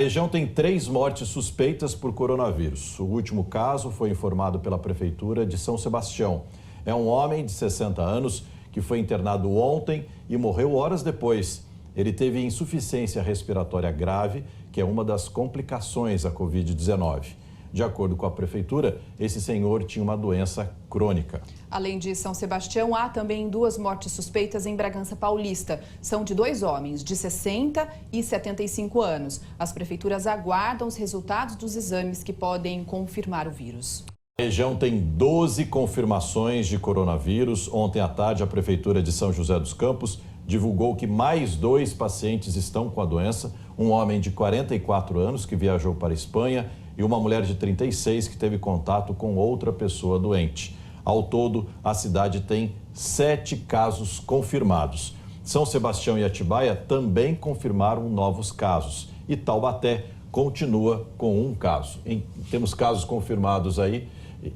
A região tem 3 mortes suspeitas por coronavírus. O último caso foi informado pela Prefeitura de São Sebastião. É um homem de 60 anos que foi internado ontem e morreu horas depois. Ele teve insuficiência respiratória grave, que é uma das complicações da Covid-19. De acordo com a Prefeitura, esse senhor tinha uma doença crônica. Além de São Sebastião, há também 2 mortes suspeitas em Bragança Paulista. São de 2 homens, de 60 e 75 anos. As prefeituras aguardam os resultados dos exames que podem confirmar o vírus. A região tem 12 confirmações de coronavírus. Ontem à tarde, a Prefeitura de São José dos Campos divulgou que mais 2 pacientes estão com a doença. Um homem de 44 anos que viajou para a Espanha e uma mulher de 36 que teve contato com outra pessoa doente. Ao todo, a cidade tem 7 casos confirmados. São Sebastião e Atibaia também confirmaram novos casos. E Taubaté continua com 1 caso. Temos casos confirmados aí,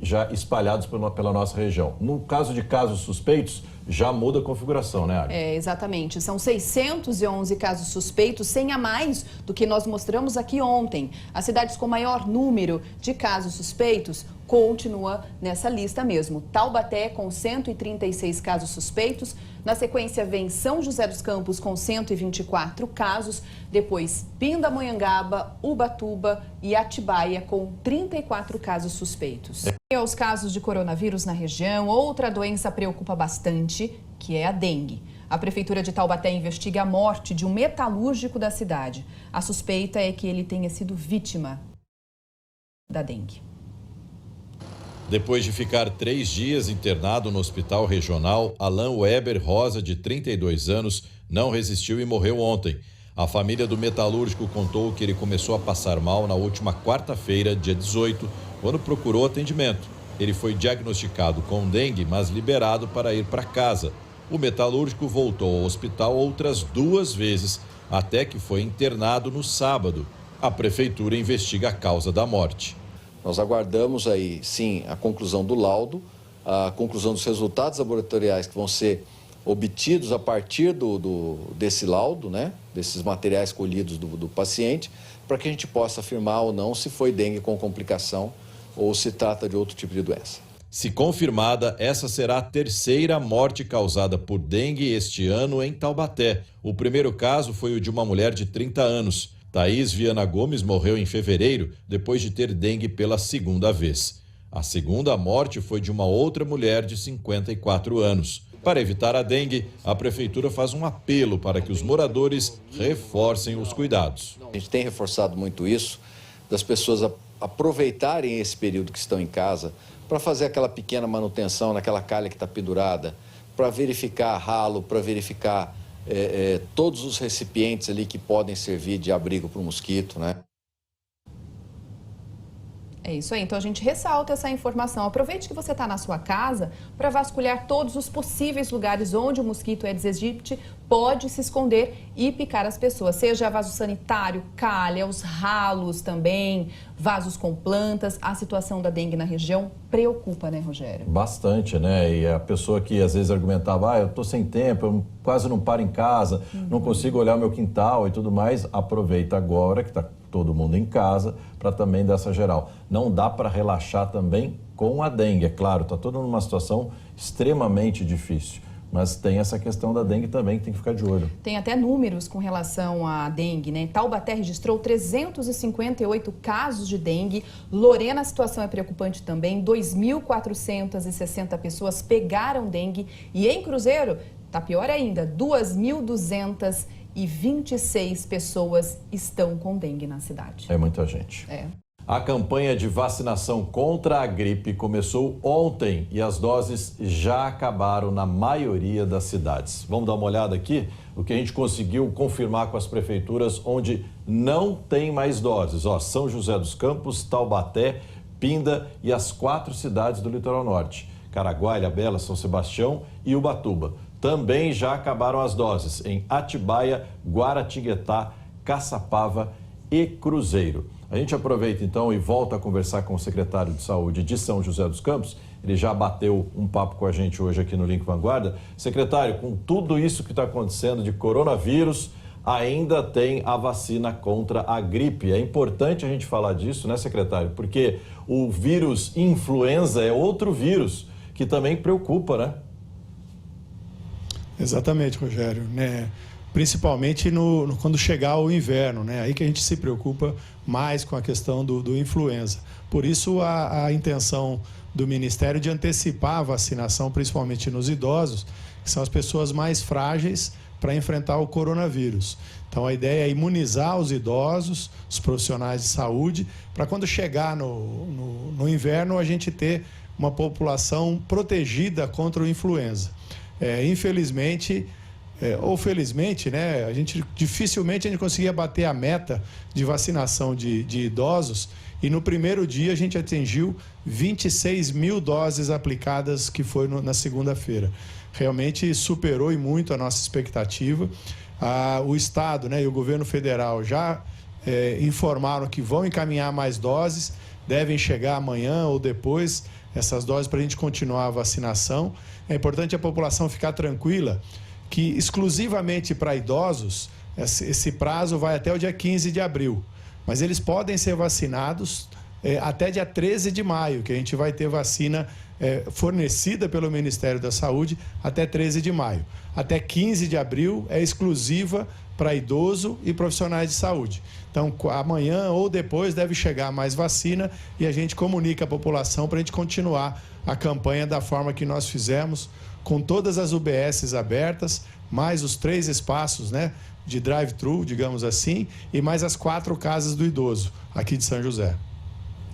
já espalhados pela nossa região. No caso de casos suspeitos, já muda a configuração, né, Ari? Exatamente. São 611 casos suspeitos, 100 a mais do que nós mostramos aqui ontem. As cidades com maior número de casos suspeitos continua nessa lista mesmo. Taubaté com 136 casos suspeitos. Na sequência vem São José dos Campos com 124 casos. Depois Pindamonhangaba, Ubatuba e Atibaia com 34 casos suspeitos. Os casos de coronavírus na região, outra doença preocupa bastante, que é a dengue. A Prefeitura de Taubaté investiga a morte de um metalúrgico da cidade. A suspeita é que ele tenha sido vítima da dengue. Depois de ficar 3 dias internado no Hospital Regional, Alain Weber Rosa, de 32 anos, não resistiu e morreu ontem. A família do metalúrgico contou que ele começou a passar mal na última quarta-feira, dia 18, quando procurou atendimento. Ele foi diagnosticado com dengue, mas liberado para ir para casa. O metalúrgico voltou ao hospital outras 2 vezes, até que foi internado no sábado. A Prefeitura investiga a causa da morte. Nós aguardamos aí, sim, a conclusão do laudo, a conclusão dos resultados laboratoriais que vão ser obtidos a partir desse laudo, né? Desses materiais colhidos do paciente, para que a gente possa afirmar ou não se foi dengue com complicação ou se trata de outro tipo de doença. Se confirmada, essa será a 3ª morte causada por dengue este ano em Taubaté. O primeiro caso foi o de uma mulher de 30 anos. Thaís Viana Gomes morreu em fevereiro, depois de ter dengue pela 2ª vez. A 2ª morte foi de uma outra mulher de 54 anos. Para evitar a dengue, a Prefeitura faz um apelo para que os moradores reforcem os cuidados. A gente tem reforçado muito isso, das pessoas aproveitarem esse período que estão em casa para fazer aquela pequena manutenção naquela calha que está pendurada, para verificar ralo, para verificar todos os recipientes ali que podem servir de abrigo para o mosquito, né? É isso aí, então a gente ressalta essa informação. Aproveite que você está na sua casa para vasculhar todos os possíveis lugares onde o mosquito Aedes aegypti pode se esconder e picar as pessoas. Seja vaso sanitário, calha, os ralos também, vasos com plantas. A situação da dengue na região preocupa, né, Rogério? Bastante, né? E a pessoa que às vezes argumentava, eu estou sem tempo, eu quase não paro em casa, não consigo olhar o meu quintal e tudo mais, aproveita agora que está todo mundo em casa para também dar essa geral. Não dá para relaxar também com a dengue, é claro, está todo numa situação extremamente difícil. Mas tem essa questão da dengue também que tem que ficar de olho. Tem até números com relação à dengue, né? Taubaté registrou 358 casos de dengue. Lorena, a situação é preocupante também. 2.460 pessoas pegaram dengue. E em Cruzeiro, tá pior ainda, 2.226 pessoas estão com dengue na cidade. É muita gente. A campanha de vacinação contra a gripe começou ontem e as doses já acabaram na maioria das cidades. Vamos dar uma olhada aqui? O que a gente conseguiu confirmar com as prefeituras onde não tem mais doses. São José dos Campos, Taubaté, Pinda e as 4 cidades do litoral norte. Caraguá, Ilhabela, São Sebastião e Ubatuba. Também já acabaram as doses em Atibaia, Guaratinguetá, Caçapava e Cruzeiro. A gente aproveita então e volta a conversar com o secretário de Saúde de São José dos Campos. Ele já bateu um papo com a gente hoje aqui no Link Vanguarda. Secretário, com tudo isso que está acontecendo de coronavírus, ainda tem a vacina contra a gripe. É importante a gente falar disso, né, secretário? Porque o vírus influenza é outro vírus que também preocupa, né? Exatamente, Rogério, né? Principalmente quando chegar o inverno, né? Aí que a gente se preocupa mais com a questão do influenza. Por isso, a intenção do Ministério de antecipar a vacinação, principalmente nos idosos, que são as pessoas mais frágeis para enfrentar o coronavírus. Então, a ideia é imunizar os idosos, os profissionais de saúde, para quando chegar no inverno, a gente ter uma população protegida contra o influenza. Infelizmente, ou felizmente, né, dificilmente a gente conseguia bater a meta de vacinação de idosos, e no primeiro dia a gente atingiu 26 mil doses aplicadas, que foi na segunda-feira. Realmente superou e muito a nossa expectativa. O Estado, né, e o governo federal já informaram que vão encaminhar mais doses, devem chegar amanhã ou depois essas doses para a gente continuar a vacinação. É importante a população ficar tranquila que exclusivamente para idosos esse prazo vai até o dia 15 de abril, mas eles podem ser vacinados até dia 13 de maio, que a gente vai ter vacina fornecida pelo Ministério da Saúde até 13 de maio. Até 15 de abril é exclusiva para idoso e profissionais de saúde. Então, amanhã ou depois deve chegar mais vacina e a gente comunica a população para a gente continuar a campanha da forma que nós fizemos, com todas as UBSs abertas, mais os 3 espaços, né, de drive-thru, digamos assim, e mais as 4 casas do idoso aqui de São José.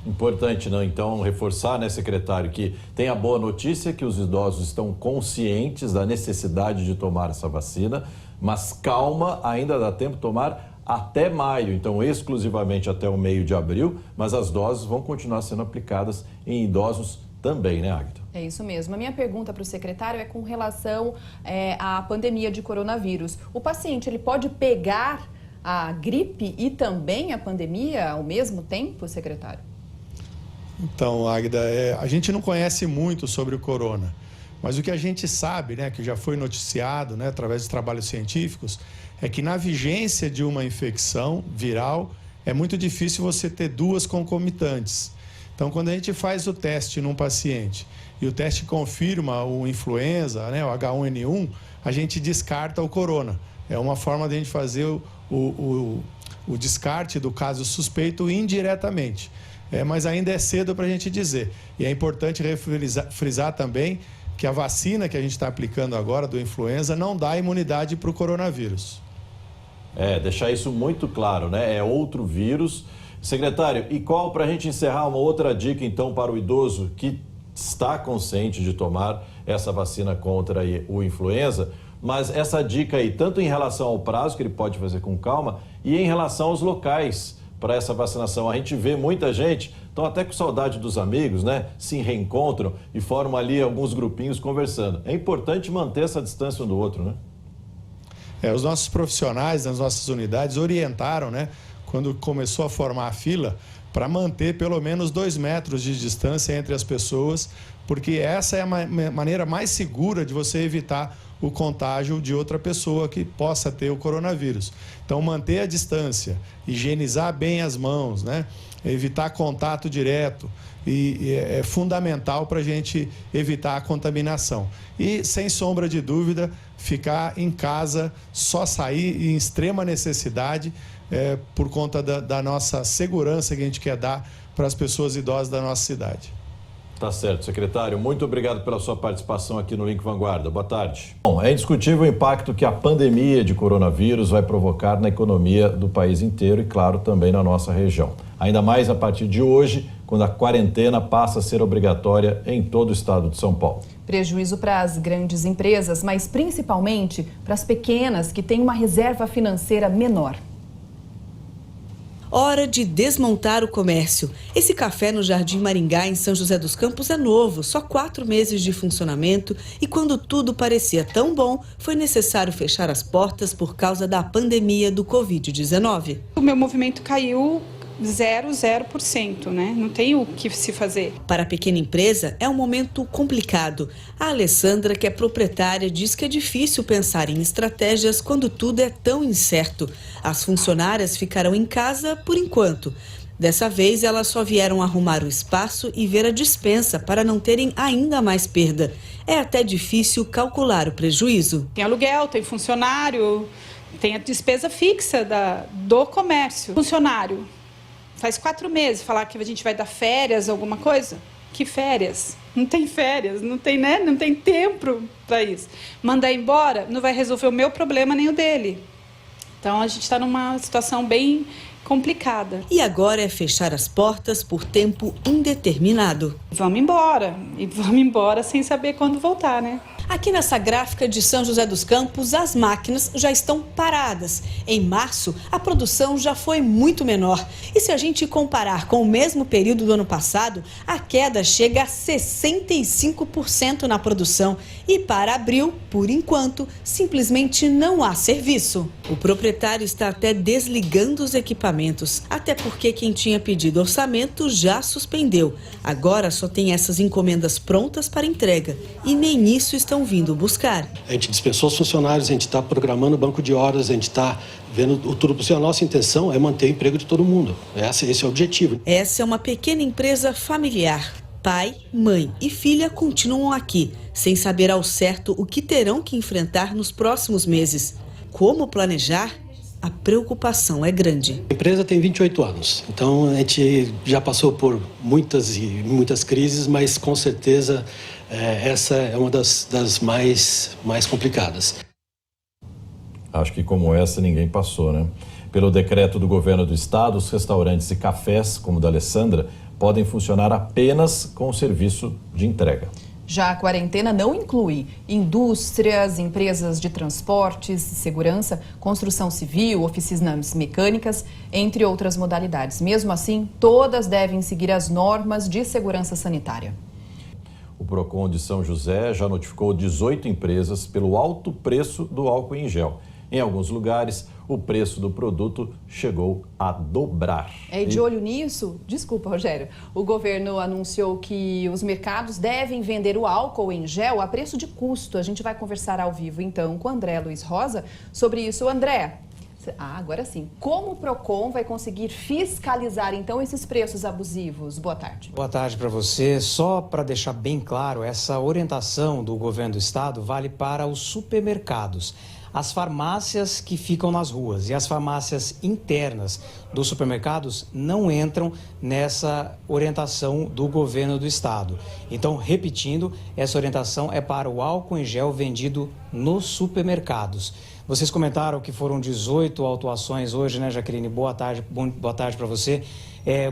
Importante, não? Então, reforçar, né, secretário, que tem a boa notícia que os idosos estão conscientes da necessidade de tomar essa vacina, mas calma, ainda dá tempo de tomar até maio, então exclusivamente até o meio de abril, mas as doses vão continuar sendo aplicadas em idosos também, né, Agatha? É isso mesmo. A minha pergunta para o secretário é com relação à pandemia de coronavírus. O paciente, ele pode pegar a gripe e também a pandemia ao mesmo tempo, secretário? Então, Águida, a gente não conhece muito sobre o corona, mas o que a gente sabe, né, que já foi noticiado, né, através de trabalhos científicos, é que na vigência de uma infecção viral é muito difícil você ter 2 concomitantes. Então, quando a gente faz o teste num paciente e o teste confirma o influenza, né, o H1N1, a gente descarta o corona. É uma forma de a gente fazer o descarte do caso suspeito indiretamente. Mas ainda é cedo para a gente dizer. E é importante frisar também que a vacina que a gente está aplicando agora do influenza não dá imunidade para o coronavírus. Deixar isso muito claro, né? É outro vírus. Secretário, e qual, para a gente encerrar, uma outra dica, então, para o idoso que está consciente de tomar essa vacina contra o influenza, mas essa dica aí, tanto em relação ao prazo, que ele pode fazer com calma, e em relação aos locais para essa vacinação. A gente vê muita gente, estão até com saudade dos amigos, né? Se reencontram e formam ali alguns grupinhos conversando. É importante manter essa distância um do outro, né? Os nossos profissionais das nossas unidades orientaram, né, quando começou a formar a fila, para manter pelo menos 2 metros de distância entre as pessoas, porque essa é a maneira mais segura de você evitar o contágio de outra pessoa que possa ter o coronavírus. Então, manter a distância, higienizar bem as mãos, né? Evitar contato direto, e é fundamental para a gente evitar a contaminação. E, sem sombra de dúvida, ficar em casa, só sair em extrema necessidade, por conta da nossa segurança que a gente quer dar para as pessoas idosas da nossa cidade. Tá certo, secretário. Muito obrigado pela sua participação aqui no Link Vanguarda. Boa tarde. Bom, é indiscutível o impacto que a pandemia de coronavírus vai provocar na economia do país inteiro e, claro, também na nossa região. Ainda mais a partir de hoje, quando a quarentena passa a ser obrigatória em todo o estado de São Paulo. Prejuízo para as grandes empresas, mas principalmente para as pequenas que têm uma reserva financeira menor. Hora de desmontar o comércio. Esse café no Jardim Maringá, em São José dos Campos, é novo, só 4 meses de funcionamento, e quando tudo parecia tão bom, foi necessário fechar as portas por causa da pandemia do Covid-19. O meu movimento caiu 0%, né? Não tem o que se fazer. Para a pequena empresa, é um momento complicado. A Alessandra, que é proprietária, diz que é difícil pensar em estratégias quando tudo é tão incerto. As funcionárias ficarão em casa por enquanto. Dessa vez, elas só vieram arrumar o espaço e ver a despensa para não terem ainda mais perda. É até difícil calcular o prejuízo. Tem aluguel, tem funcionário, tem a despesa fixa do comércio. Funcionário, faz 4 meses falar que a gente vai dar férias, alguma coisa? Que férias? Não tem férias, não tem, né? Não tem tempo para isso. Mandar embora não vai resolver o meu problema nem o dele. Então, a gente está numa situação bem complicada. E agora é fechar as portas por tempo indeterminado. Vamos embora. E vamos embora sem saber quando voltar, né? Aqui nessa gráfica de São José dos Campos, as máquinas já estão paradas. Em março, a produção já foi muito menor. E se a gente comparar com o mesmo período do ano passado, a queda chega a 65% na produção. E para abril, por enquanto, simplesmente não há serviço. O proprietário está até desligando os equipamentos, até porque quem tinha pedido orçamento já suspendeu. Agora só tem essas encomendas prontas para entrega. E nem isso estão vindo buscar. A gente dispensou os funcionários, a gente está programando o banco de horas, a gente está vendo tudo possível. A nossa intenção é manter o emprego de todo mundo. Esse é o objetivo. Essa é uma pequena empresa familiar. Pai, mãe e filha continuam aqui, sem saber ao certo o que terão que enfrentar nos próximos meses. Como planejar? A preocupação é grande. A empresa tem 28 anos, então a gente já passou por muitas crises, mas com certeza essa é uma das mais complicadas. Acho que como essa ninguém passou, né? Pelo decreto do governo do estado, os restaurantes e cafés, como o da Alessandra, podem funcionar apenas com o serviço de entrega. Já a quarentena não inclui indústrias, empresas de transportes, segurança, construção civil, oficinas mecânicas, entre outras modalidades. Mesmo assim, todas devem seguir as normas de segurança sanitária. O Procon de São José já notificou 18 empresas pelo alto preço do álcool em gel. Em alguns lugares, o preço do produto chegou a dobrar. E de olho nisso, desculpa, Rogério, o governo anunciou que os mercados devem vender o álcool em gel a preço de custo. A gente vai conversar ao vivo, então, com o André Luiz Rosa sobre isso. André, agora sim, como o Procon vai conseguir fiscalizar, então, esses preços abusivos? Boa tarde. Boa tarde para você. Só para deixar bem claro, essa orientação do governo do estado vale para os supermercados. As farmácias que ficam nas ruas e as farmácias internas dos supermercados não entram nessa orientação do governo do estado. Então, repetindo, essa orientação é para o álcool em gel vendido nos supermercados. Vocês comentaram que foram 18 autuações hoje, né, Jaqueline? Boa tarde para você.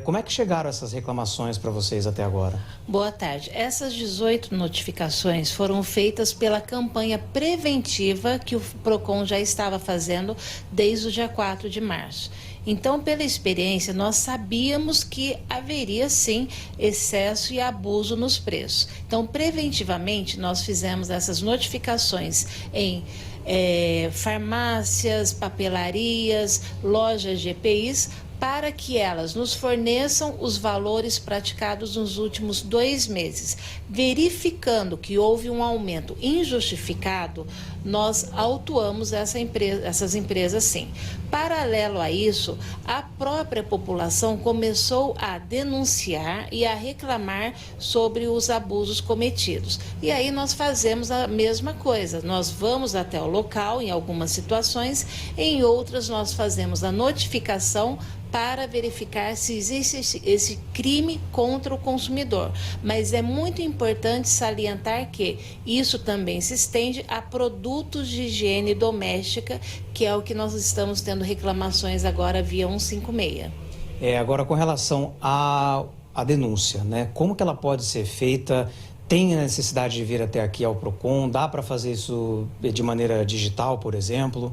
Como é que chegaram essas reclamações para vocês até agora? Boa tarde. Essas 18 notificações foram feitas pela campanha preventiva que o Procon já estava fazendo desde o dia 4 de março. Então, pela experiência, nós sabíamos que haveria, sim, excesso e abuso nos preços. Então, preventivamente, nós fizemos essas notificações em farmácias, papelarias, lojas de EPIs, para que elas nos forneçam os valores praticados nos últimos 2 meses. Verificando que houve um aumento injustificado, nós autuamos essas empresas sim. Paralelo a isso, a própria população começou a denunciar e a reclamar sobre os abusos cometidos. E aí nós fazemos a mesma coisa, nós vamos até o local em algumas situações, em outras nós fazemos a notificação para verificar se existe esse crime contra o consumidor. Mas é muito importante salientar que isso também se estende a produtos de higiene doméstica, que é o que nós estamos tendo reclamações agora via 156. Agora, com relação à denúncia, né? Como que ela pode ser feita? Tem a necessidade de vir até aqui ao Procon? Dá para fazer isso de maneira digital, por exemplo?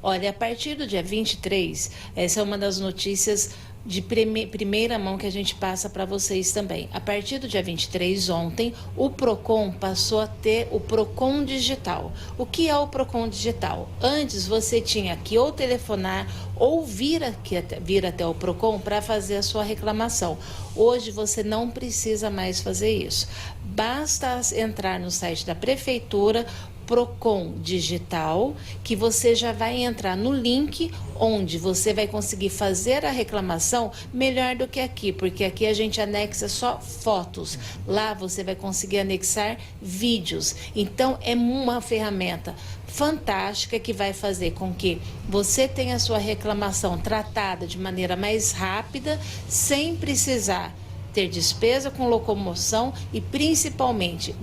Olha, a partir do dia 23, essa é uma das notícias de primeira mão que a gente passa para vocês também. A partir do dia 23, ontem, o PROCON passou a ter o PROCON Digital. O que é o PROCON Digital? Antes você tinha que ou telefonar ou vir até o PROCON para fazer a sua reclamação. Hoje você não precisa mais fazer isso. Basta entrar no site da Prefeitura, PROCON Digital, que você já vai entrar no link onde você vai conseguir fazer a reclamação melhor do que aqui, porque aqui a gente anexa só fotos. Lá você vai conseguir anexar vídeos. Então é uma ferramenta fantástica que vai fazer com que você tenha a sua reclamação tratada de maneira mais rápida, sem precisar ter despesa com locomoção e, principalmente,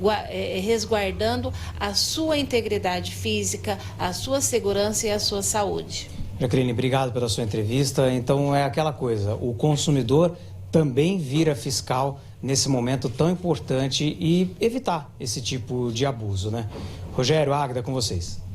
resguardando a sua integridade física, a sua segurança e a sua saúde. Jaqueline, obrigado pela sua entrevista. Então, é aquela coisa, o consumidor também vira fiscal nesse momento tão importante e evitar esse tipo de abuso, né? Rogério, Águeda, com vocês.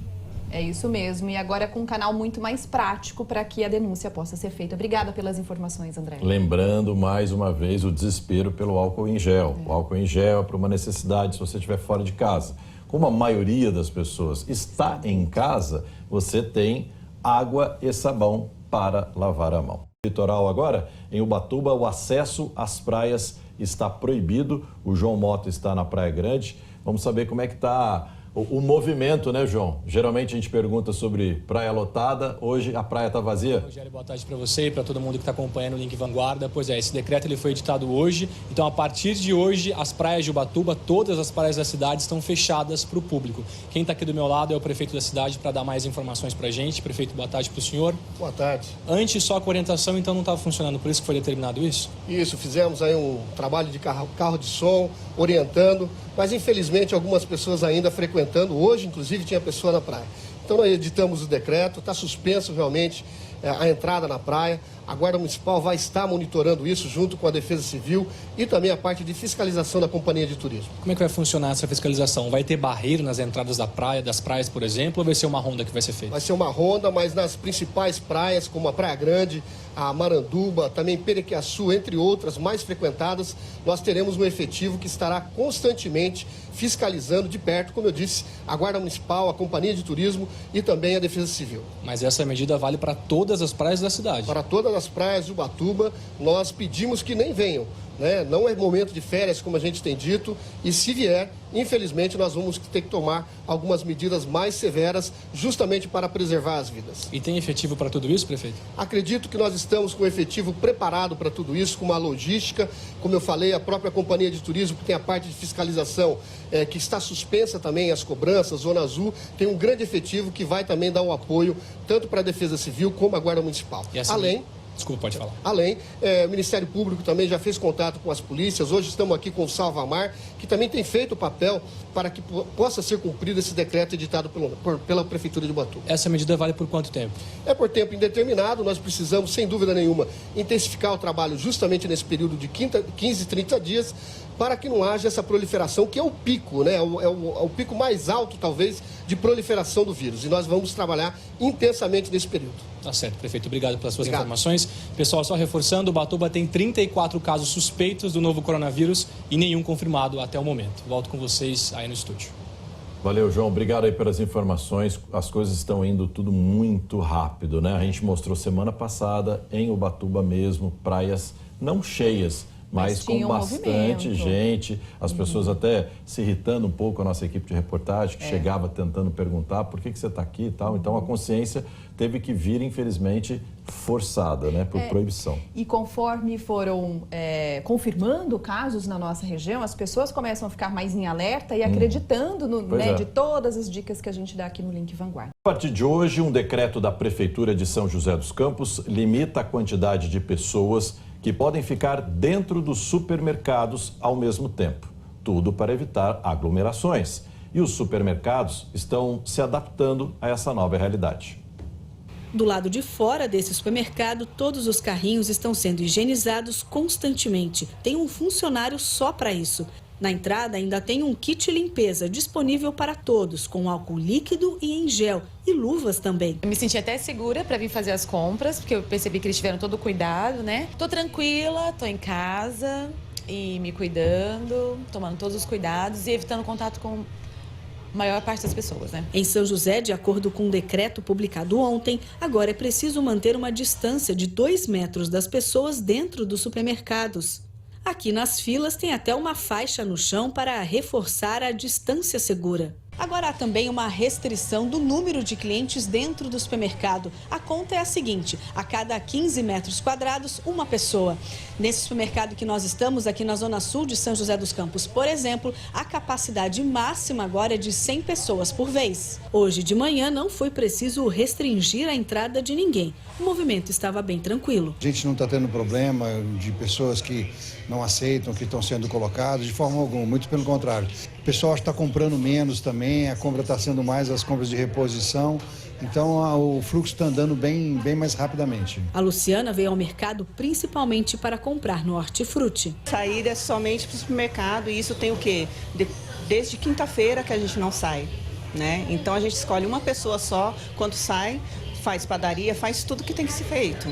É isso mesmo, e agora com um canal muito mais prático para que a denúncia possa ser feita. Obrigada pelas informações, André. Lembrando, mais uma vez, o desespero pelo álcool em gel. O álcool em gel é para uma necessidade se você estiver fora de casa. Como a maioria das pessoas está em casa, você tem água e sabão para lavar a mão. Litoral agora, em Ubatuba, o acesso às praias está proibido. O João Mota está na Praia Grande. Vamos saber como é que está o movimento, né, João? Geralmente a gente pergunta sobre praia lotada, hoje a praia está vazia? Rogério, boa tarde para você e para todo mundo que está acompanhando o Link Vanguarda. Pois é, esse decreto ele foi editado hoje, então a partir de hoje as praias de Ubatuba, todas as praias da cidade estão fechadas para o público. Quem está aqui do meu lado é o prefeito da cidade para dar mais informações para a gente. Prefeito, boa tarde para o senhor. Boa tarde. Antes só com orientação, então não estava funcionando, por isso que foi determinado isso? Isso, fizemos aí um trabalho de carro de som, orientando, mas infelizmente algumas pessoas ainda frequentando. Hoje, inclusive, tinha pessoa na praia. Então nós editamos o decreto, está suspenso realmente a entrada na praia. A Guarda Municipal vai estar monitorando isso junto com a Defesa Civil e também a parte de fiscalização da Companhia de Turismo. Como é que vai funcionar essa fiscalização? Vai ter barreiro nas entradas das praias, por exemplo, ou vai ser uma ronda que vai ser feita? Vai ser uma ronda, mas nas principais praias, como a Praia Grande, a Maranduba, também Perequiaçu, entre outras mais frequentadas, nós teremos um efetivo que estará constantemente fiscalizando de perto, como eu disse, a Guarda Municipal, a Companhia de Turismo e também a Defesa Civil. Mas essa medida vale para todas as praias da cidade? Para todas as praias de Ubatuba, nós pedimos que nem venham, né? Não é momento de férias, como a gente tem dito, e se vier, infelizmente, nós vamos ter que tomar algumas medidas mais severas, justamente para preservar as vidas. E tem efetivo para tudo isso, prefeito? Acredito que nós estamos com o efetivo preparado para tudo isso, com uma logística, como eu falei, a própria Companhia de Turismo, que tem a parte de fiscalização, que está suspensa também, as cobranças, Zona Azul, tem um grande efetivo que vai também dar um apoio, tanto para a Defesa Civil como a Guarda Municipal. E assim... Desculpa, pode falar. Além, o Ministério Público também já fez contato com as polícias. Hoje estamos aqui com o Salvamar, que também tem feito o papel para que possa ser cumprido esse decreto editado pela Prefeitura de Ubatuba. Essa medida vale por quanto tempo? É por tempo indeterminado. Nós precisamos, sem dúvida nenhuma, intensificar o trabalho justamente nesse período de 15, 30 dias, para que não haja essa proliferação, que é o pico, né? É o pico mais alto, talvez, de proliferação do vírus. E nós vamos trabalhar intensamente nesse período. Tá certo, prefeito. Obrigado pelas suas informações. Pessoal, só reforçando, Ubatuba tem 34 casos suspeitos do novo coronavírus e nenhum confirmado até o momento. Volto com vocês aí no estúdio. Valeu, João. Obrigado aí pelas informações. As coisas estão indo tudo muito rápido, né? A gente mostrou semana passada em Ubatuba mesmo, praias não cheias, mas com bastante gente, as pessoas até se irritando um pouco, a nossa equipe de reportagem, que chegava tentando perguntar por que você está aqui e tal. Então, a consciência teve que vir, infelizmente, forçada, né, por proibição. E conforme foram confirmando casos na nossa região, as pessoas começam a ficar mais em alerta e acreditando de todas as dicas que a gente dá aqui no Link Vanguarda. A partir de hoje, um decreto da Prefeitura de São José dos Campos limita a quantidade de pessoas que podem ficar dentro dos supermercados ao mesmo tempo. Tudo para evitar aglomerações. E os supermercados estão se adaptando a essa nova realidade. Do lado de fora desse supermercado, todos os carrinhos estão sendo higienizados constantemente. Tem um funcionário só para isso. Na entrada ainda tem um kit limpeza disponível para todos, com álcool líquido e em gel, e luvas também. Eu me senti até segura para vir fazer as compras, porque eu percebi que eles tiveram todo o cuidado, né? Tô tranquila, tô em casa e me cuidando, tomando todos os cuidados e evitando contato com a maior parte das pessoas, né? Em São José, de acordo com um decreto publicado ontem, agora é preciso manter uma distância de 2 metros das pessoas dentro dos supermercados. Aqui nas filas tem até uma faixa no chão para reforçar a distância segura. Agora há também uma restrição do número de clientes dentro do supermercado. A conta é a seguinte: a cada 15 metros quadrados, uma pessoa. Nesse supermercado que nós estamos, aqui na zona sul de São José dos Campos, por exemplo, a capacidade máxima agora é de 100 pessoas por vez. Hoje de manhã não foi preciso restringir a entrada de ninguém. O movimento estava bem tranquilo. A gente não está tendo problema de pessoas que não aceitam, que estão sendo colocadas, de forma alguma, muito pelo contrário. O pessoal está comprando menos também, a compra está sendo mais as compras de reposição, então o fluxo está andando bem mais rapidamente. A Luciana veio ao mercado principalmente para comprar no hortifruti. Sair é somente para o supermercado e isso tem o quê? Desde quinta-feira que a gente não sai, né? Então a gente escolhe uma pessoa só, quando sai, faz padaria, faz tudo que tem que ser feito.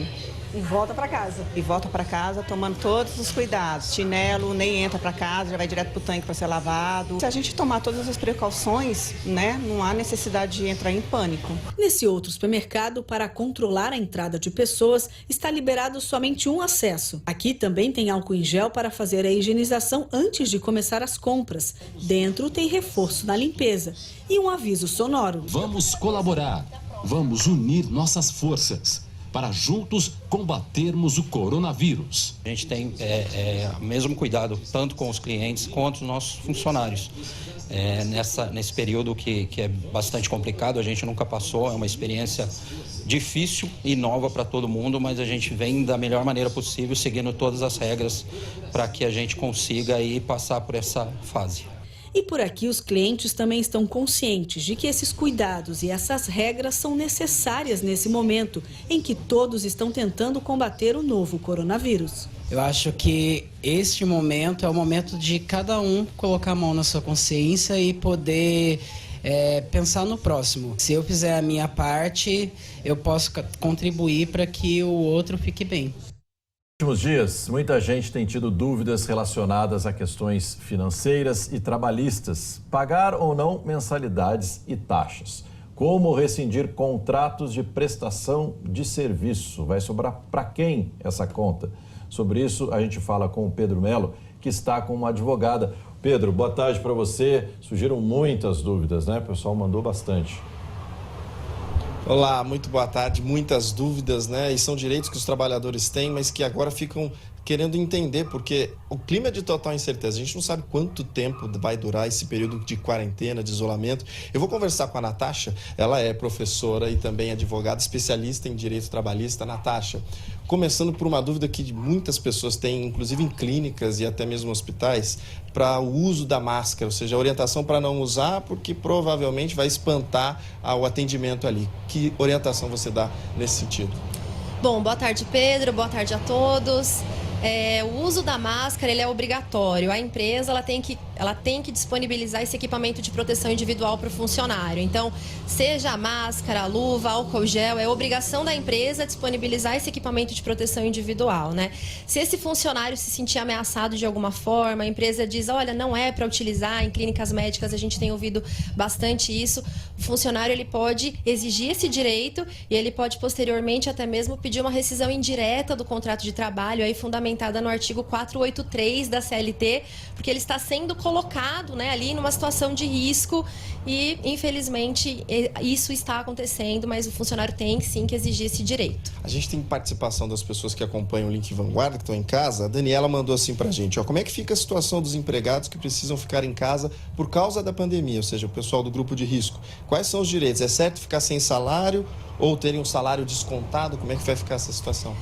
E volta para casa. E volta para casa tomando todos os cuidados. Chinelo nem entra para casa, já vai direto para o tanque para ser lavado. Se a gente tomar todas as precauções, né, não há necessidade de entrar em pânico. Nesse outro supermercado, para controlar a entrada de pessoas, está liberado somente um acesso. Aqui também tem álcool em gel para fazer a higienização antes de começar as compras. Dentro tem reforço na limpeza e um aviso sonoro. Vamos colaborar, vamos unir nossas forças para juntos combatermos o coronavírus. A gente tem o mesmo cuidado, tanto com os clientes quanto os nossos funcionários. Nesse período que é bastante complicado, a gente nunca passou, é uma experiência difícil e nova para todo mundo, mas a gente vem da melhor maneira possível, seguindo todas as regras para que a gente consiga aí passar por essa fase. E por aqui os clientes também estão conscientes de que esses cuidados e essas regras são necessárias nesse momento em que todos estão tentando combater o novo coronavírus. Eu acho que este momento é o momento de cada um colocar a mão na sua consciência e poder pensar no próximo. Se eu fizer a minha parte, eu posso contribuir para que o outro fique bem. Nos últimos dias, muita gente tem tido dúvidas relacionadas a questões financeiras e trabalhistas. Pagar ou não mensalidades e taxas. Como rescindir contratos de prestação de serviço? Vai sobrar para quem essa conta? Sobre isso, a gente fala com o Pedro Melo, que está com uma advogada. Pedro, boa tarde para você. Surgiram muitas dúvidas, né? O pessoal mandou bastante. Olá, muito boa tarde. Muitas dúvidas, né? E são direitos que os trabalhadores têm, mas que agora ficam querendo entender, porque o clima é de total incerteza. A gente não sabe quanto tempo vai durar esse período de quarentena, de isolamento. Eu vou conversar com a Natasha, ela é professora e também advogada especialista em direito trabalhista. Natasha, começando por uma dúvida que muitas pessoas têm, inclusive em clínicas e até mesmo hospitais, para o uso da máscara, ou seja, a orientação para não usar, porque provavelmente vai espantar o atendimento ali. Que orientação você dá nesse sentido? Bom, boa tarde, Pedro, boa tarde a todos. O uso da máscara ele é obrigatório. A empresa ela tem que disponibilizar esse equipamento de proteção individual para o funcionário. Então, seja a máscara, a luva, álcool gel, é obrigação da empresa disponibilizar esse equipamento de proteção individual, né? Se esse funcionário se sentir ameaçado de alguma forma, a empresa diz, olha, não é para utilizar. Em clínicas médicas a gente tem ouvido bastante isso. O funcionário ele pode exigir esse direito e ele pode posteriormente até mesmo pedir uma rescisão indireta do contrato de trabalho, aí fundamentada no artigo 483 da CLT, porque ele está sendo colocado, né, ali numa situação de risco e, infelizmente, isso está acontecendo, mas o funcionário tem sim que exigir esse direito. A gente tem participação das pessoas que acompanham o Link Vanguarda, que estão em casa. A Daniela mandou assim pra gente, ó, como é que fica a situação dos empregados que precisam ficar em casa por causa da pandemia, ou seja, o pessoal do grupo de risco? Quais são os direitos? É certo ficar sem salário ou terem um salário descontado? Como é que vai ficar essa situação?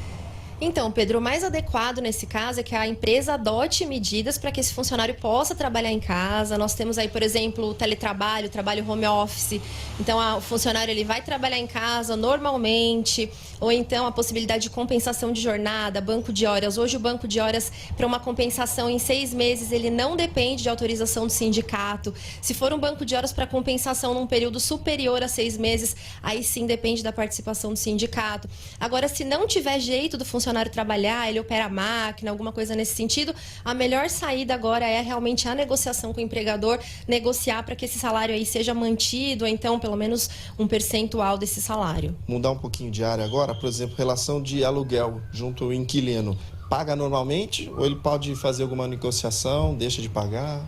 Então, Pedro, o mais adequado nesse caso é que a empresa adote medidas para que esse funcionário possa trabalhar em casa. Nós temos aí, por exemplo, o teletrabalho, trabalho home office. Então, o funcionário ele vai trabalhar em casa normalmente, ou então a possibilidade de compensação de jornada, banco de horas. Hoje o banco de horas para uma compensação em 6 meses, ele não depende de autorização do sindicato. Se for um banco de horas para compensação num período superior a 6 meses, aí sim depende da participação do sindicato. Agora, se não tiver jeito do funcionário trabalhar, ele opera a máquina, alguma coisa nesse sentido, a melhor saída agora é realmente a negociação com o empregador, negociar para que esse salário aí seja mantido, ou então pelo menos um percentual desse salário. Mudar um pouquinho de área agora, por exemplo, relação de aluguel junto ao inquilino. Paga normalmente ou ele pode fazer alguma negociação, deixa de pagar?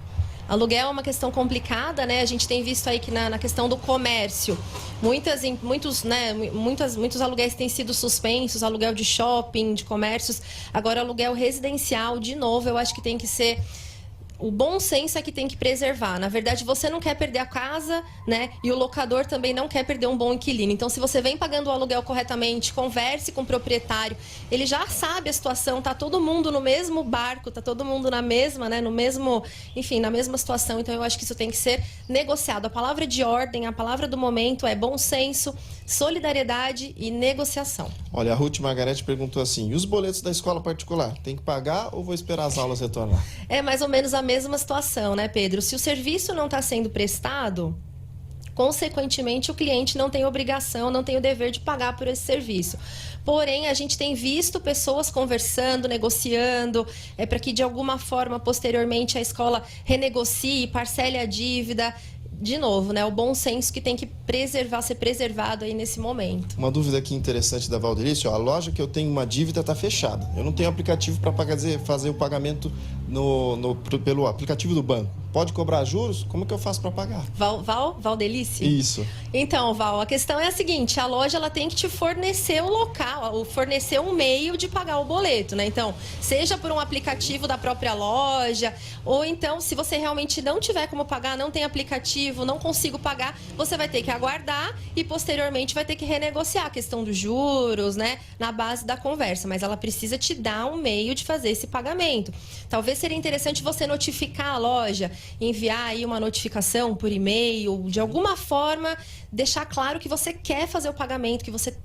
Aluguel é uma questão complicada, né? A gente tem visto aí que na questão do comércio, muitos aluguéis têm sido suspensos, aluguel de shopping, de comércios. Agora, aluguel residencial, de novo, eu acho que tem que ser... O bom senso é que tem que preservar. Na verdade, você não quer perder a casa, né? E o locador também não quer perder um bom inquilino. Então, se você vem pagando o aluguel corretamente, converse com o proprietário, ele já sabe a situação, tá todo mundo no mesmo barco, tá todo mundo na mesma, né? Na mesma situação. Então, eu acho que isso tem que ser negociado. A palavra de ordem, a palavra do momento é bom senso, solidariedade e negociação. Olha, a Ruth Margarete perguntou assim, e os boletos da escola particular? Tem que pagar ou vou esperar as aulas retornar? É mais ou menos a mesma situação, né, Pedro? Se o serviço não está sendo prestado, consequentemente o cliente não tem obrigação, não tem o dever de pagar por esse serviço. Porém, a gente tem visto pessoas conversando, negociando, para que de alguma forma, posteriormente, a escola renegocie, parcele a dívida. De novo, né? O bom senso que tem que ser preservado aí nesse momento. Uma dúvida aqui interessante da Valderice, a loja que eu tenho uma dívida está fechada. Eu não tenho aplicativo para fazer o pagamento pelo aplicativo do banco. Pode cobrar juros? Como que eu faço para pagar? Valdelice? Isso. Então, Val, a questão é a seguinte, a loja ela tem que te fornecer o local, fornecer um meio de pagar o boleto, né? Então, seja por um aplicativo da própria loja, ou então, se você realmente não tiver como pagar, não tem aplicativo, não consigo pagar, você vai ter que aguardar e posteriormente vai ter que renegociar a questão dos juros, né? Na base da conversa, mas ela precisa te dar um meio de fazer esse pagamento. Talvez seria interessante você notificar a loja, enviar aí uma notificação por e-mail, de alguma forma deixar claro que você quer fazer o pagamento, que você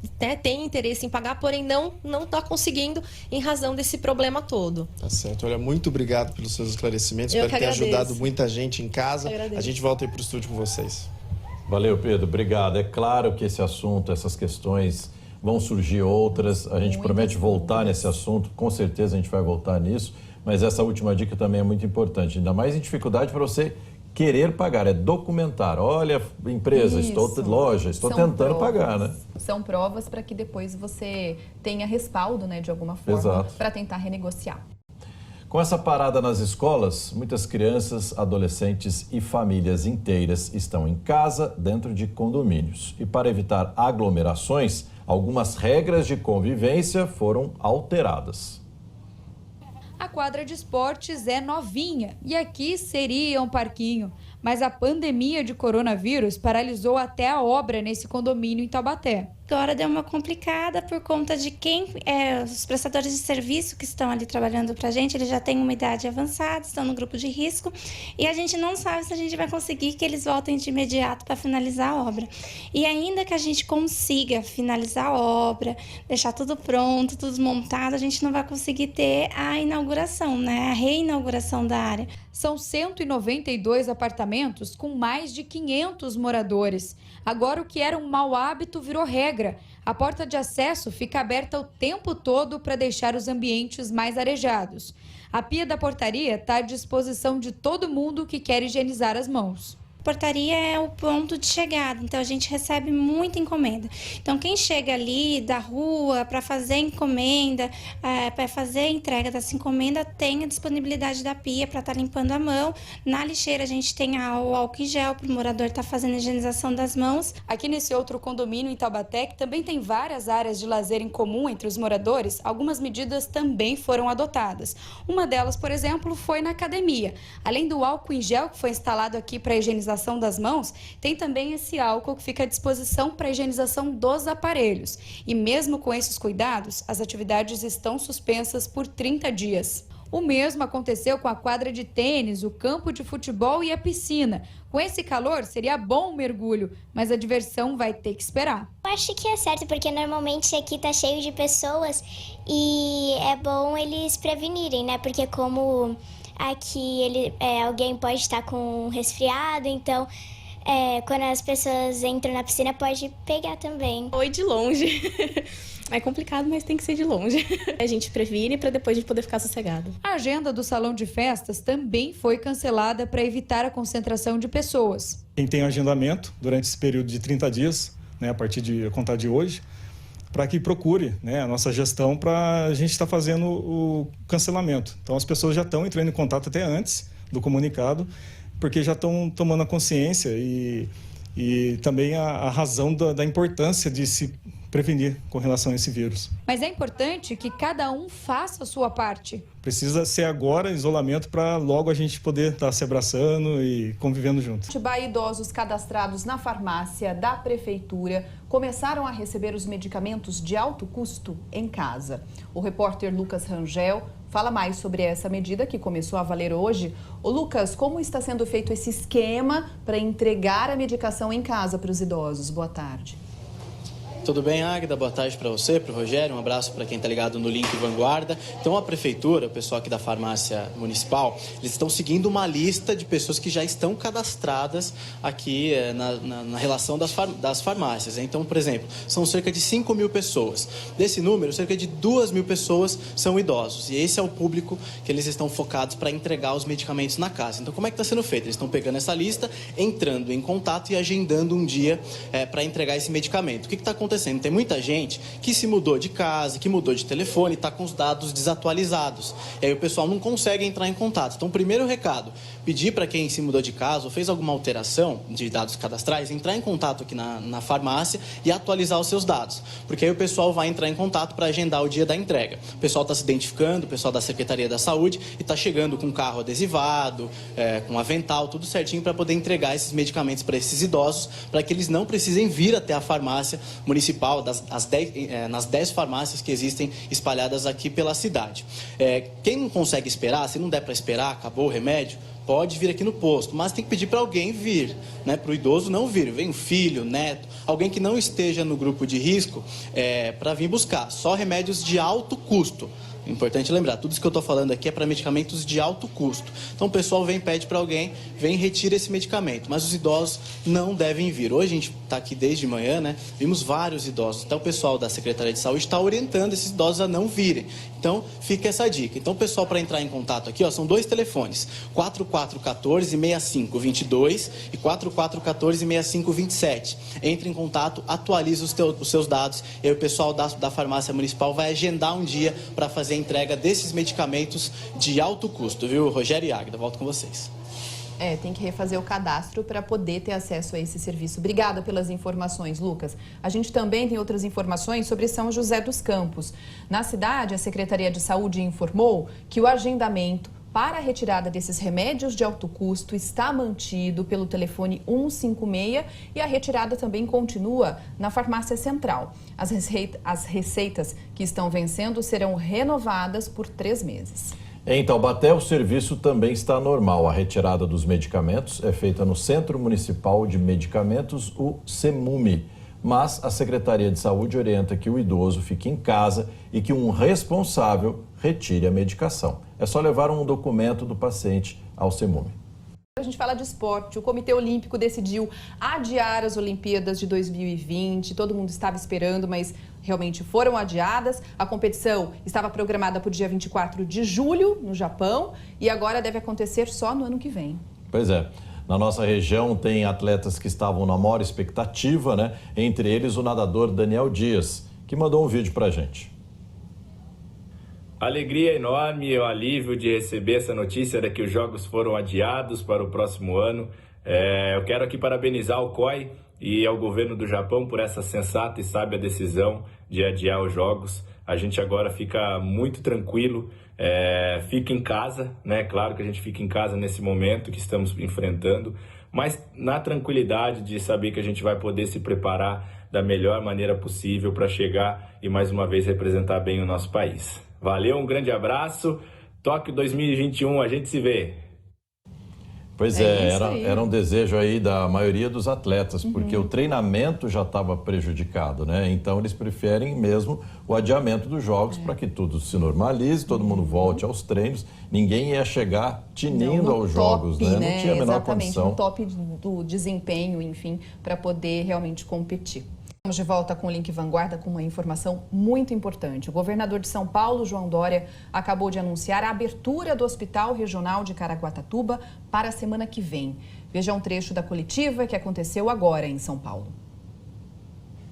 tem interesse em pagar, porém não está conseguindo em razão desse problema todo. Tá certo. Olha, muito obrigado pelos seus esclarecimentos. Espero ter ajudado muita gente em casa. A gente volta aí para o estúdio com vocês. Valeu, Pedro. Obrigado. É claro que esse assunto, essas questões, vão surgir outras. A gente promete voltar nesse assunto. Com certeza a gente vai voltar nisso. Mas essa última dica também é muito importante. Ainda mais em dificuldade para você querer pagar, é documentar. Olha, empresa, estou tentando pagar, né? São provas para que depois você tenha respaldo, né, de alguma forma, para tentar renegociar. Com essa parada nas escolas, muitas crianças, adolescentes e famílias inteiras estão em casa, dentro de condomínios. E para evitar aglomerações, algumas regras de convivência foram alteradas. A quadra de esportes é novinha e aqui seria um parquinho, mas a pandemia de coronavírus paralisou até a obra nesse condomínio em Taubaté. Agora deu uma complicada por conta de os prestadores de serviço que estão ali trabalhando pra gente, eles já têm uma idade avançada, estão no grupo de risco e a gente não sabe se a gente vai conseguir que eles voltem de imediato para finalizar a obra. E ainda que a gente consiga finalizar a obra, deixar tudo pronto, tudo montado, a gente não vai conseguir ter a inauguração, né? A reinauguração da área. São 192 apartamentos com mais de 500 moradores. Agora, o que era um mau hábito virou regra. A porta de acesso fica aberta o tempo todo para deixar os ambientes mais arejados. A pia da portaria está à disposição de todo mundo que quer higienizar as mãos. Portaria é o ponto de chegada, então a gente recebe muita encomenda. Então quem chega ali da rua para fazer encomenda, para fazer a entrega dessa encomenda, tem a disponibilidade da pia para estar limpando a mão. Na lixeira a gente tem o álcool em gel para o morador estar fazendo a higienização das mãos. Aqui nesse outro condomínio em Taubaté, que também tem várias áreas de lazer em comum entre os moradores, algumas medidas também foram adotadas. Uma delas, por exemplo, foi na academia. Além do álcool em gel que foi instalado aqui para higienização lavação das mãos, tem também esse álcool que fica à disposição para a higienização dos aparelhos. E mesmo com esses cuidados, as atividades estão suspensas por 30 dias. O mesmo aconteceu com a quadra de tênis, o campo de futebol e a piscina. Com esse calor, seria bom o mergulho, mas a diversão vai ter que esperar. Eu acho que é certo, porque normalmente aqui tá cheio de pessoas e é bom eles prevenirem, né? Porque como aqui alguém pode estar com um resfriado, então quando as pessoas entram na piscina pode pegar também. Oi de longe. É complicado, mas tem que ser de longe. A gente previne para depois a gente poder ficar sossegado. A agenda do salão de festas também foi cancelada para evitar a concentração de pessoas. Quem tem agendamento durante esse período de 30 dias, né, a partir de contar de hoje, para que procure, né, a nossa gestão para a gente estar fazendo o cancelamento. Então as pessoas já estão entrando em contato até antes do comunicado, porque já estão tomando a consciência e também a razão da importância de se prevenir com relação a esse vírus. Mas é importante que cada um faça a sua parte. Precisa ser agora isolamento para logo a gente poder estar se abraçando e convivendo juntos. Atibaia, idosos cadastrados na farmácia da prefeitura começaram a receber os medicamentos de alto custo em casa. O repórter Lucas Rangel fala mais sobre essa medida que começou a valer hoje. Ô Lucas, como está sendo feito esse esquema para entregar a medicação em casa para os idosos? Boa tarde. Tudo bem, Águida? Boa tarde para você, para o Rogério. Um abraço para quem está ligado no Link Vanguarda. Então, a prefeitura, o pessoal aqui da farmácia municipal, eles estão seguindo uma lista de pessoas que já estão cadastradas aqui na relação das farmácias. Então, por exemplo, são cerca de 5 mil pessoas. Desse número, cerca de 2 mil pessoas são idosos. E esse é o público que eles estão focados para entregar os medicamentos na casa. Então, como é que está sendo feito? Eles estão pegando essa lista, entrando em contato e agendando um dia para entregar esse medicamento. O que está acontecendo? Tem muita gente que se mudou de casa, que mudou de telefone, está com os dados desatualizados. E aí o pessoal não consegue entrar em contato. Então, primeiro recado, pedir para quem se mudou de casa ou fez alguma alteração de dados cadastrais, entrar em contato aqui na farmácia e atualizar os seus dados. Porque aí o pessoal vai entrar em contato para agendar o dia da entrega. O pessoal está se identificando, o pessoal da Secretaria da Saúde, e está chegando com carro adesivado, com avental, tudo certinho para poder entregar esses medicamentos para esses idosos, para que eles não precisem vir até a farmácia municipal, nas 10 farmácias que existem espalhadas aqui pela cidade. Quem não consegue esperar, se não der para esperar, acabou o remédio, pode vir aqui no posto, mas tem que pedir para alguém vir, né? Para o idoso não vir. Vem um filho, neto, alguém que não esteja no grupo de risco para vir buscar. Só remédios de alto custo. Importante lembrar, tudo isso que eu estou falando aqui é para medicamentos de alto custo. Então o pessoal vem, pede para alguém, vem e retira esse medicamento. Mas os idosos não devem vir. Hoje a gente está aqui desde manhã, né? Vimos vários idosos. Então o pessoal da Secretaria de Saúde está orientando esses idosos a não virem. Então fica essa dica. Então o pessoal, para entrar em contato aqui, são 2 telefones. 4414-6522 e 4414-6527. Entre em contato, atualize os seus dados e aí o pessoal da farmácia municipal vai agendar um dia para fazer a entrega desses medicamentos de alto custo, viu? Rogério e Águida, volto com vocês. Tem que refazer o cadastro para poder ter acesso a esse serviço. Obrigada pelas informações, Lucas. A gente também tem outras informações sobre São José dos Campos. Na cidade, a Secretaria de Saúde informou que o agendamento para a retirada desses remédios de alto custo está mantido pelo telefone 156 e a retirada também continua na farmácia central. As receitas que estão vencendo serão renovadas por 3 meses. Em Taubaté, o serviço também está normal. A retirada dos medicamentos é feita no Centro Municipal de Medicamentos, o CEMUME. Mas a Secretaria de Saúde orienta que o idoso fique em casa e que um responsável retire a medicação. É só levar um documento do paciente ao CEMUME. A gente fala de esporte. O Comitê Olímpico decidiu adiar as Olimpíadas de 2020. Todo mundo estava esperando, mas realmente foram adiadas. A competição estava programada para o dia 24 de julho, no Japão, e agora deve acontecer só no ano que vem. Pois é. Na nossa região tem atletas que estavam na maior expectativa, né? Entre eles o nadador Daniel Dias, que mandou um vídeo pra gente. Alegria enorme e o alívio de receber essa notícia de que os jogos foram adiados para o próximo ano. Eu quero aqui parabenizar o COI e ao governo do Japão por essa sensata e sábia decisão de adiar os jogos. a gente agora fica muito tranquilo, fica em casa, né? Claro que a gente fica em casa nesse momento que estamos enfrentando, mas na tranquilidade de saber que a gente vai poder se preparar da melhor maneira possível para chegar e mais uma vez representar bem o nosso país. Valeu, um grande abraço, Tóquio 2021, a gente se vê. Pois era um desejo aí da maioria dos atletas, porque o treinamento já estava prejudicado, né? Então eles preferem mesmo o adiamento dos jogos para que tudo se normalize, todo mundo volte aos treinos. Ninguém ia chegar tinindo aos jogos, né? Não tinha a menor condição. No top do desempenho, enfim, para poder realmente competir. Estamos de volta com o Link Vanguarda com uma informação muito importante. O governador de São Paulo, João Dória, acabou de anunciar a abertura do Hospital Regional de Caraguatatuba para a semana que vem. Veja um trecho da coletiva que aconteceu agora em São Paulo.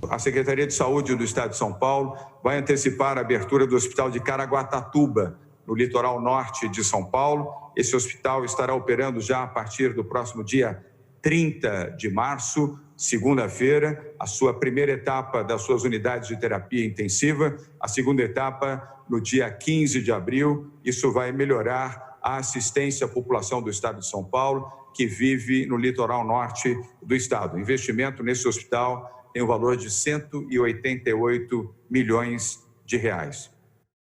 A Secretaria de Saúde do Estado de São Paulo vai antecipar a abertura do Hospital de Caraguatatuba, no litoral norte de São Paulo. Esse hospital estará operando já a partir do próximo dia 30 de março, segunda-feira, a sua primeira etapa das suas unidades de terapia intensiva, a segunda etapa no dia 15 de abril. Isso vai melhorar a assistência à população do estado de São Paulo, que vive no litoral norte do estado. O investimento nesse hospital tem o valor de 188 milhões de reais.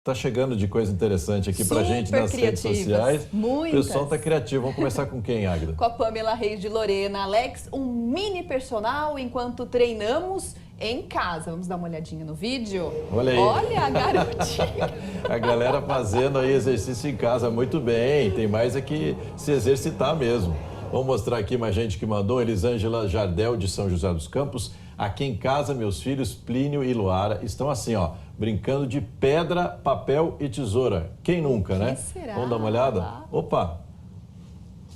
Tá chegando de coisa interessante aqui pra gente nas redes sociais. Muitas. O pessoal tá criativo. Vamos começar com quem, Águida? Com a Pamela Reis de Lorena. Alex, um mini personal enquanto treinamos em casa. Vamos dar uma olhadinha no vídeo? Olha aí. Olha a garotinha. A galera fazendo aí exercício em casa muito bem. Tem mais é que se exercitar mesmo. Vamos mostrar aqui mais gente que mandou. Elisângela Jardel, de São José dos Campos. Aqui em casa, meus filhos Plínio e Luara estão assim, ó, brincando de pedra, papel e tesoura. Quem nunca, né? Será? Vamos dar uma olhada? Opa!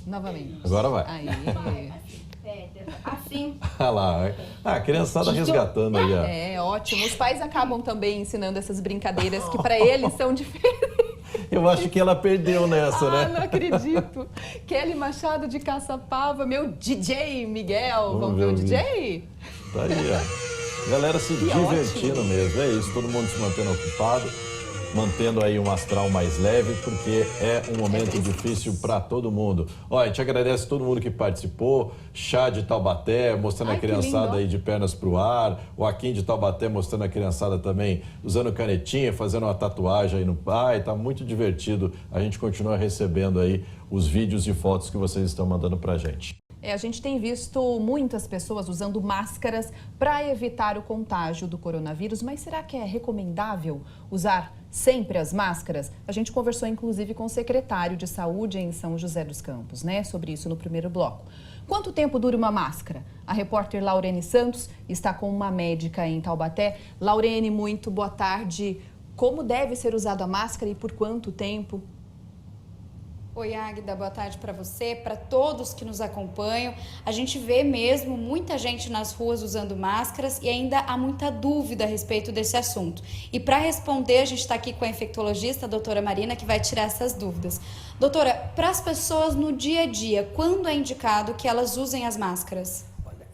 Novamente. Agora vai. Aí. Assim. Olha lá. A criançada resgatando aí, ó. É, ótimo. Os pais acabam também ensinando essas brincadeiras que para eles são diferentes. Eu acho que ela perdeu nessa, né? Não acredito. Kelly Machado de Caçapava, meu DJ Miguel. Vamos ver o DJ? Tá aí, ó. Galera se divertindo mesmo, é isso. Todo mundo se mantendo ocupado, mantendo aí um astral mais leve, porque é um momento difícil para todo mundo. Ó, a gente agradece todo mundo que participou. Chá de Taubaté, mostrando a criançada aí de pernas pro ar. O Aquim de Taubaté mostrando a criançada também usando canetinha, fazendo uma tatuagem aí no pai. Tá muito divertido. A gente continua recebendo aí os vídeos e fotos que vocês estão mandando pra gente. A gente tem visto muitas pessoas usando máscaras para evitar o contágio do coronavírus, mas será que é recomendável usar sempre as máscaras? A gente conversou inclusive com o secretário de Saúde em São José dos Campos, né, sobre isso no primeiro bloco. Quanto tempo dura uma máscara? A repórter Laurene Santos está com uma médica em Taubaté. Laurene, muito boa tarde. Como deve ser usada a máscara e por quanto tempo? Oi, Águida, boa tarde para você, para todos que nos acompanham. A gente vê mesmo muita gente nas ruas usando máscaras e ainda há muita dúvida a respeito desse assunto. E para responder, a gente está aqui com a infectologista, a doutora Marina, que vai tirar essas dúvidas. Doutora, para as pessoas no dia a dia, quando é indicado que elas usem as máscaras?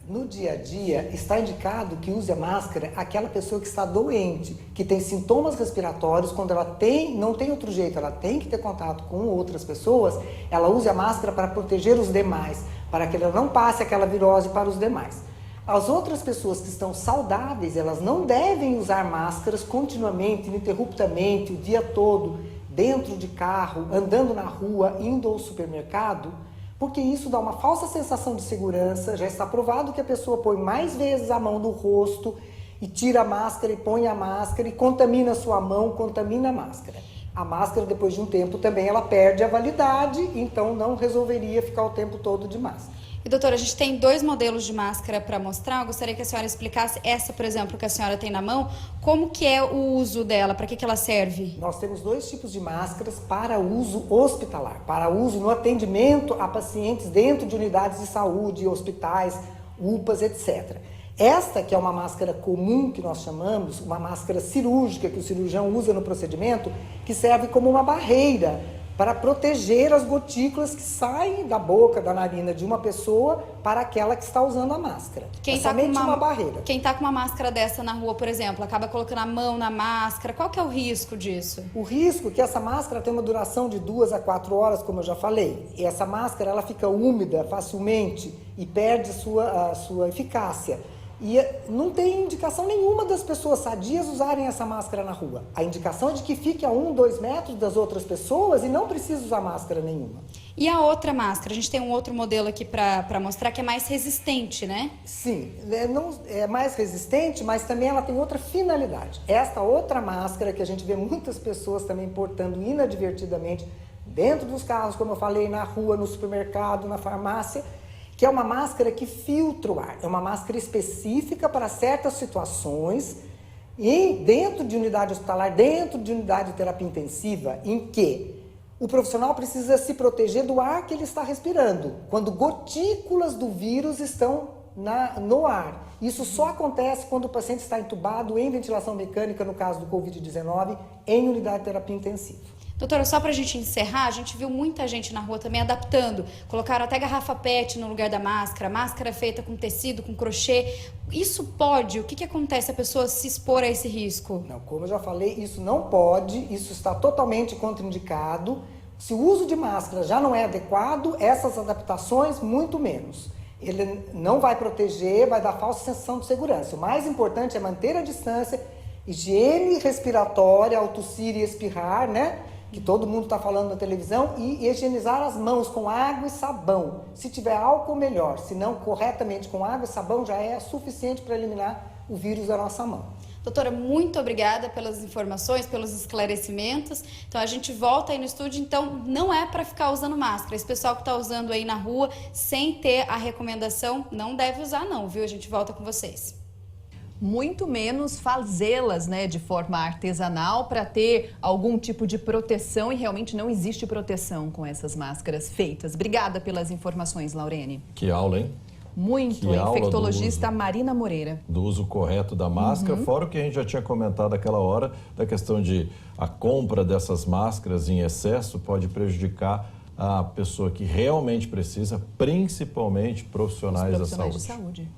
No dia a dia, está indicado que use a máscara aquela pessoa que está doente, que tem sintomas respiratórios, quando ela não tem outro jeito, ela tem que ter contato com outras pessoas, ela use a máscara para proteger os demais, para que ela não passe aquela virose para os demais. As outras pessoas que estão saudáveis, elas não devem usar máscaras continuamente, ininterruptamente, o dia todo, dentro de carro, andando na rua, indo ao supermercado, porque isso dá uma falsa sensação de segurança. Já está provado que a pessoa põe mais vezes a mão no rosto e tira a máscara e põe a máscara e contamina a sua mão, contamina a máscara. A máscara, depois de um tempo, também ela perde a validade, então não resolveria ficar o tempo todo de máscara. E doutora, a gente tem 2 modelos de máscara para mostrar. Eu gostaria que a senhora explicasse essa, por exemplo, que a senhora tem na mão, como que é o uso dela, para que ela serve? Nós temos 2 tipos de máscaras para uso hospitalar, para uso no atendimento a pacientes dentro de unidades de saúde, hospitais, UPAs, etc. Esta, que é uma máscara comum, que nós chamamos, uma máscara cirúrgica, que o cirurgião usa no procedimento, que serve como uma barreira para proteger as gotículas que saem da boca, da narina de uma pessoa para aquela que está usando a máscara. Quem é tá somente com uma barreira. Quem está com uma máscara dessa na rua, por exemplo, acaba colocando a mão na máscara, qual que é o risco disso? O risco é que essa máscara tem uma duração de 2 a 4 horas, como eu já falei. E essa máscara ela fica úmida facilmente e perde a sua eficácia. E não tem indicação nenhuma das pessoas sadias usarem essa máscara na rua. A indicação é de que fique a 1, 2 metros das outras pessoas e não precisa usar máscara nenhuma. E a outra máscara? A gente tem um outro modelo aqui para mostrar que é mais resistente, né? Sim, é mais resistente, mas também ela tem outra finalidade. Esta outra máscara que a gente vê muitas pessoas também portando inadvertidamente dentro dos carros, como eu falei, na rua, no supermercado, na farmácia, que é uma máscara que filtra o ar. É uma máscara específica para certas situações e dentro de unidade hospitalar, dentro de unidade de terapia intensiva, em que o profissional precisa se proteger do ar que ele está respirando, quando gotículas do vírus estão no ar. Isso só acontece quando o paciente está entubado em ventilação mecânica, no caso do Covid-19, em unidade de terapia intensiva. Doutora, só para a gente encerrar, a gente viu muita gente na rua também adaptando. Colocaram até garrafa PET no lugar da máscara feita com tecido, com crochê. Isso pode? O que acontece se a pessoa se expor a esse risco? Não, como eu já falei, isso não pode, isso está totalmente contraindicado. Se o uso de máscara já não é adequado, essas adaptações, muito menos. Ele não vai proteger, vai dar falsa sensação de segurança. O mais importante é manter a distância, higiene respiratória, ao tossir e espirrar, né? Que todo mundo está falando na televisão, e higienizar as mãos com água e sabão. Se tiver álcool, melhor. Se não, corretamente com água e sabão já é suficiente para eliminar o vírus da nossa mão. Doutora, muito obrigada pelas informações, pelos esclarecimentos. Então, a gente volta aí no estúdio. Então, não é para ficar usando máscara. Esse pessoal que está usando aí na rua, sem ter a recomendação, não deve usar não, viu? A gente volta com vocês. Muito menos fazê-las, né, de forma artesanal para ter algum tipo de proteção, e realmente não existe proteção com essas máscaras feitas. Obrigada pelas informações, Laurene. Que aula, hein? Muito, a infectologista Marina Moreira. Do uso correto da máscara, fora o que a gente já tinha comentado naquela hora, da questão de a compra dessas máscaras em excesso pode prejudicar a pessoa que realmente precisa, principalmente profissionais da saúde.